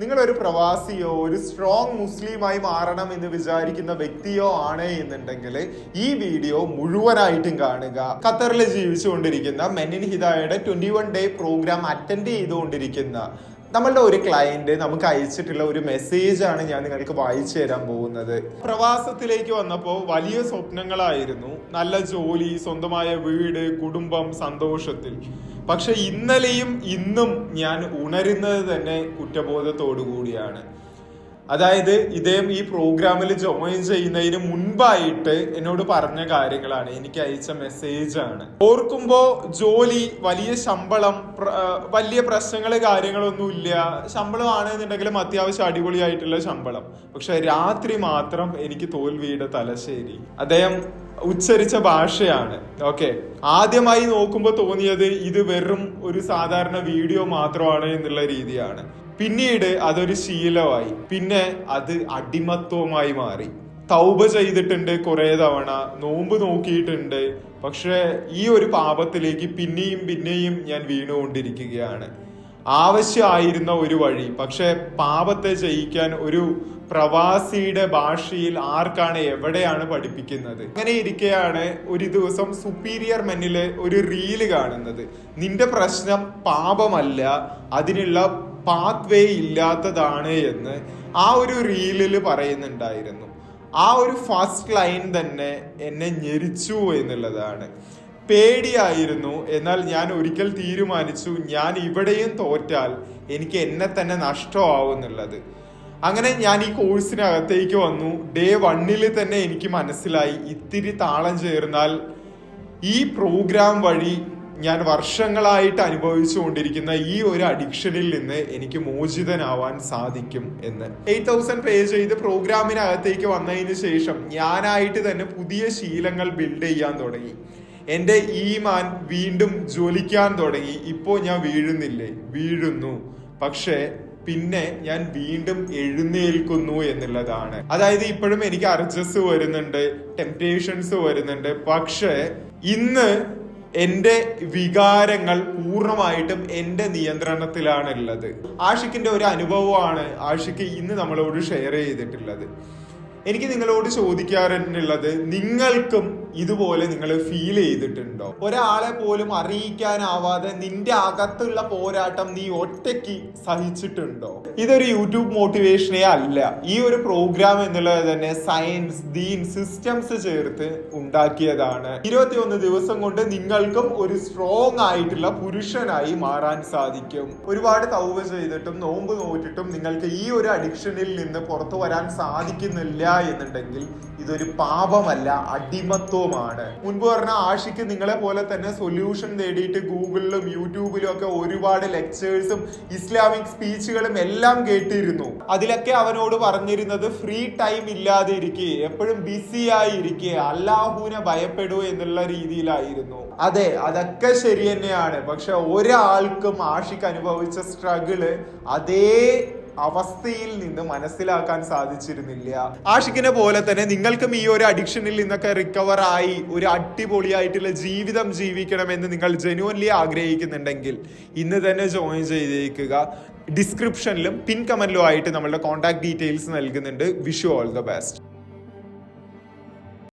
നിങ്ങളൊരു പ്രവാസിയോ ഒരു സ്ട്രോങ് മുസ്ലിമായി മാറണം എന്ന് വിചാരിക്കുന്ന വ്യക്തിയോ ആണ് എന്നുണ്ടെങ്കിൽ ഈ വീഡിയോ മുഴുവനായിട്ടും കാണുക. ഖത്തറിൽ ജീവിച്ചുകൊണ്ടിരിക്കുന്ന മെൻ ഇൻ ഹിദായയുടെ 21 ഡേ പ്രോഗ്രാം അറ്റൻഡ് ചെയ്തുകൊണ്ടിരിക്കുന്ന നമ്മളുടെ ഒരു ക്ലയന്റ് നമുക്ക് അയച്ചിട്ടുള്ള ഒരു മെസ്സേജ് ആണ് ഞാൻ നിങ്ങൾക്ക് വായിച്ചു തരാൻ പോകുന്നത്. പ്രവാസത്തിലേക്ക് വന്നപ്പോൾ വലിയ സ്വപ്നങ്ങളായിരുന്നു, നല്ല ജോലി, സ്വന്തമായ വീട്, കുടുംബം, സന്തോഷത്തിൽ. പക്ഷെ ഇന്നലെയും ഇന്നും ഞാൻ ഉണരുന്നത് തന്നെ കുറ്റബോധത്തോടു കൂടിയാണ്. അതായത് ഇദ്ദേഹം ഈ പ്രോഗ്രാമിൽ ജോയിൻ ചെയ്യുന്നതിന് മുൻപായിട്ട് എന്നോട് പറഞ്ഞ കാര്യങ്ങളാണ്, എനിക്ക് അയച്ച മെസ്സേജ് ആണ്. ഓർക്കുമ്പോ ജോലി, വലിയ ശമ്പളം, വലിയ പ്രശ്നങ്ങള് കാര്യങ്ങളൊന്നും ഇല്ല. ശമ്പളം ആണെന്നുണ്ടെങ്കിലും അത്യാവശ്യം അടിപൊളിയായിട്ടുള്ള ശമ്പളം. പക്ഷെ രാത്രി മാത്രം എനിക്ക് തോൽവിയുടെ തലശ്ശേരി. അദ്ദേഹം ഉച്ചരിച്ച ഭാഷയാണ്. ഓക്കെ, ആദ്യമായി നോക്കുമ്പോൾ തോന്നിയത് ഇത് വെറും ഒരു സാധാരണ വീഡിയോ മാത്രമാണ് എന്നുള്ള രീതിയാണ്. പിന്നീട് അതൊരു ശീലമായി, പിന്നെ അത് അടിമത്വമായി മാറി. തൗബ ചെയ്തിട്ടുണ്ട് കുറെ തവണ, നോമ്പ് നോക്കിയിട്ടുണ്ട്. പക്ഷെ ഈ ഒരു പാപത്തിലേക്ക് പിന്നെയും പിന്നെയും ഞാൻ വീണുകൊണ്ടിരിക്കുകയാണ്. ആവശ്യമായിരുന്ന ഒരു വഴി, പക്ഷെ പാപത്തെ ജയിക്കാൻ ഒരു പ്രവാസിയുടെ ഭാഷയിൽ ആർക്കാണ് എവിടെയാണ് പഠിപ്പിക്കുന്നത്? അങ്ങനെ ഇരിക്കെയാണ് ഒരു ദിവസം സുപ്പീരിയർ മെന്നിലെ ഒരു റീല് കാണുന്നത്. നിന്റെ പ്രശ്നം പാപമല്ല, അതിനുള്ള പാത്ത് വേ ഇല്ലാത്തതാണ് എന്ന് ആ ഒരു റീലിൽ പറയുന്നുണ്ടായിരുന്നു. ആ ഒരു ഫസ്റ്റ് ലൈൻ തന്നെ എന്നെ ഞെരിച്ചു എന്നുള്ളതാണ്. പേടിയായിരുന്നു. എന്നാൽ ഞാൻ ഒരിക്കൽ തീരുമാനിച്ചു, ഞാൻ ഇവിടെയും തോറ്റാൽ എനിക്ക് എന്നെ തന്നെ നഷ്ടമാവും എന്നുള്ളത്. അങ്ങനെ ഞാൻ ഈ കോഴ്സിനകത്തേക്ക് വന്നു. ഡേ 1 തന്നെ എനിക്ക് മനസ്സിലായി, ഇത്തിരി താളം ചേർന്നാൽ ഈ പ്രോഗ്രാം വഴി ഞാൻ വർഷങ്ങളായിട്ട് അനുഭവിച്ചുകൊണ്ടിരിക്കുന്ന ഈ ഒരു അഡിക്ഷനിൽ നിന്ന് എനിക്ക് മോചിതനാവാൻ സാധിക്കും എന്ന്. 8,000 പേ ചെയ്ത് പ്രോഗ്രാമിനകത്തേക്ക് വന്നതിന് ശേഷം ഞാനായിട്ട് തന്നെ പുതിയ ശീലങ്ങൾ ബിൽഡ് ചെയ്യാൻ തുടങ്ങി. എൻ്റെ ഈമാൻ വീണ്ടും ജ്വലിക്കാൻ തുടങ്ങി. ഇപ്പോൾ ഞാൻ വീഴുന്നു, പക്ഷേ പിന്നെ ഞാൻ വീണ്ടും എഴുന്നേൽക്കുന്നു എന്നുള്ളതാണ്. അതായത് ഇപ്പോഴും എനിക്ക് അർജസ് വരുന്നുണ്ട്, ടെംപ്റ്റേഷൻസ് വരുന്നുണ്ട്. പക്ഷെ ഇന്ന് എന്റെ വികാരങ്ങൾ പൂർണ്ണമായിട്ടും എന്റെ നിയന്ത്രണത്തിലാണുള്ളത്. ആഷിഖിന്റെ ഒരു അനുഭവമാണ് ആഷിഖ് ഇന്ന് നമ്മളോട് ഷെയർ ചെയ്തിട്ടുള്ളത്. എനിക്ക് നിങ്ങളോട് ചോദിക്കാറുള്ളത്, നിങ്ങൾക്കും ഇതുപോലെ നിങ്ങൾ ഫീൽ ചെയ്തിട്ടുണ്ടോ? ഒരാളെ പോലും അറിയിക്കാനാവാതെ നിന്റെ അകത്തുള്ള പോരാട്ടം നീ ഒറ്റയ്ക്ക് സഹിച്ചിട്ടുണ്ടോ? ഇതൊരു യൂട്യൂബ് മോട്ടിവേഷനേ അല്ല. ഈ ഒരു പ്രോഗ്രാം എന്നുള്ളത് തന്നെ സയൻസ്, ദീൻ, സിസ്റ്റംസ് ചേർത്ത് ഉണ്ടാക്കിയതാണ്. 21 ദിവസം കൊണ്ട് നിങ്ങൾക്കും ഒരു സ്ട്രോങ് ആയിട്ടുള്ള പുരുഷനായി മാറാൻ സാധിക്കും. ഒരുപാട് തൗബ ചെയ്തിട്ടും നോമ്പ് നോറ്റിട്ടും നിങ്ങൾക്ക് ഈ ഒരു അഡിക്ഷനിൽ നിന്ന് പുറത്തു വരാൻ സാധിക്കുന്നില്ല എന്നുണ്ടെങ്കിൽ ഇതൊരു പാപമല്ല, അടിമത്വമാണ്. മുൻപ് പറഞ്ഞ ആഷിക്ക് നിങ്ങളെ പോലെ തന്നെ സൊല്യൂഷൻ നേടിയിട്ട് ഗൂഗിളിലും യൂട്യൂബിലും ഒക്കെ ഒരുപാട് ലെക്ചേഴ്സും ഇസ്ലാമിക് സ്പീച്ചുകളും എല്ലാം കേട്ടിരുന്നു. അതിലൊക്കെ അവനോട് പറഞ്ഞിരുന്നത് ഫ്രീ ടൈം ഇല്ലാതെ ഇരിക്കുക, എപ്പോഴും ബിസി ആയിരിക്കുക, അല്ലാഹുവിനെ ഭയപ്പെടൂ എന്നുള്ള രീതിയിലായിരുന്നു. അതെ, അതൊക്കെ ശരി തന്നെയാണ്. പക്ഷെ ഒരാൾക്കും ആഷിക്ക് അനുഭവിച്ച സ്ട്രഗിള് അതേ അവസ്ഥയിൽ നിന്ന് മനസ്സിലാക്കാൻ സാധിച്ചിരുന്നില്ല. ആഷിഖിനെ പോലെ തന്നെ നിങ്ങൾക്കും ഈ ഒരു അഡിക്ഷനിൽ നിന്നൊക്കെ റിക്കവർ ആയി ഒരു അടിപൊളിയായിട്ടുള്ള ജീവിതം ജീവിക്കണമെന്ന് നിങ്ങൾ ജെന്യുവൻലി ആഗ്രഹിക്കുന്നുണ്ടെങ്കിൽ ഇന്ന് തന്നെ ജോയിൻ ചെയ്തേക്കുക. ഡിസ്ക്രിപ്ഷനിലും പിൻ കമന്റിലും ആയിട്ട് നമ്മളുടെ കോൺടാക്ട് ഡീറ്റെയിൽസ് നൽകുന്നുണ്ട്. Wish you all the best.